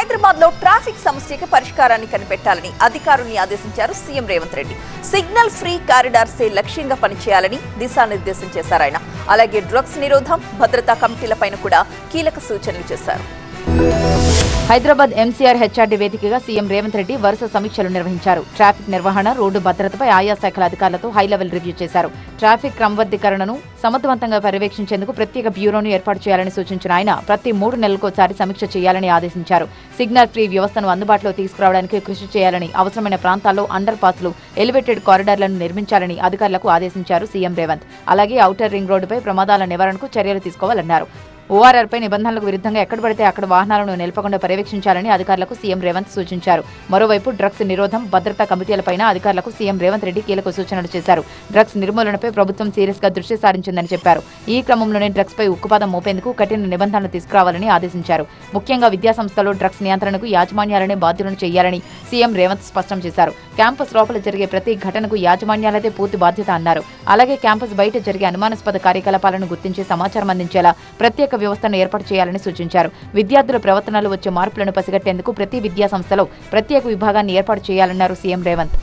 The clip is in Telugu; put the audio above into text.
హైదరాబాద్ లో ట్రాఫిక్ సమస్యకి పరిష్కారాన్ని కనిపెట్టాలని అధికారుల్ని ఆదేశించారు CM Revanth Reddy. Signal free corridors లక్ష్యంగా పనిచేయాలని దిశానిర్దేశం చేశారు ఆయన. అలాగే డ్రగ్స్ నిరోధం, భద్రతా కమిటీలపైన కూడా కీలక సూచనలు చేశారు. హైదరాబాద్ ఎంసీఆర్ హెచ్ఆర్డీ వేదికగా సీఎం రేవంత్ రెడ్డి వరుస సమీక్షలు నిర్వహించారు. ట్రాఫిక్ నిర్వహణ, రోడ్డు భద్రతపై ఆయా శాఖల అధికారులతో హైలెవెల్ రివ్యూ చేశారు. ట్రాఫిక్ క్రమబద్దీకరణను సమర్థవంతంగా పర్యవేక్షించేందుకు ప్రత్యేక బ్యూరోను ఏర్పాటు చేయాలని సూచించిన ఆయన ప్రతి 3 నెలలకోసారి సమీక్ష చేయాలని ఆదేశించారు. సిగ్నల్ ఫ్రీ వ్యవస్థను అందుబాటులో తీసుకురావడానికి కృషి చేయాలని, అవసరమైన ప్రాంతాల్లో అండర్ పాస్లు, ఎలివేటెడ్ కారిడార్లను నిర్మించాలని అధికారులకు ఆదేశించారు సీఎం రేవంత్. అలాగే ఔటర్ రింగ్ రోడ్డుపై ప్రమాదాల నివారణకు చర్యలు తీసుకోవాలన్నారు. ఓఆర్ఆర్పై నిబంధనలకు విరుద్ధంగా ఎక్కడ పడితే అక్కడ వాహనాలను నిలపకుండా పర్యవేక్షించాలని అధికారులకు సీఎం రేవంత్ సూచించారు. మరోవైపు డ్రగ్స్ నిరోధం, భద్రతా కమిటీలపైన అధికారులకు సీఎం రేవంత్ రెడ్డి కీలక సూచనలు చేశారు. డ్రగ్స్ నిర్మూలనపై ప్రభుత్వం సీరియస్ గా దృష్టి సారించిందని చెప్పారు. ఈ క్రమంలోనే డ్రగ్స్ పై ఉక్కుపాదం మోపేందుకు కఠిన నిబంధనలు తీసుకురావాలని ఆదేశించారు. ముఖ్యంగా విద్యాసంస్థలో డ్రగ్స్ నియంత్రణకు యాజమాన్యాలనే బాధ్యులను చేయాలని సీఎం రేవంత్ స్పష్టం చేశారు. క్యాంపస్ లోపల జరిగే ప్రతి ఘటనకు యాజమాన్యాలదే పూర్తి బాధ్యత అన్నారు. అలాగే క్యాంపస్ బయట జరిగే అనుమానాస్పద కార్యకలాపాలను గుర్తించి సమాచారం అందించేలా ప్రత్యేక వ్యవస్థను ఏర్పాటు చేయాలని సూచించారు. విద్యార్థుల ప్రవర్తనలో వచ్చే మార్పులను పసిగట్టేందుకు ప్రతి విద్యా సంస్థలో ప్రత్యేక విభాగాన్ని ఏర్పాటు చేయాలన్నారు సీఎం రేవంత్.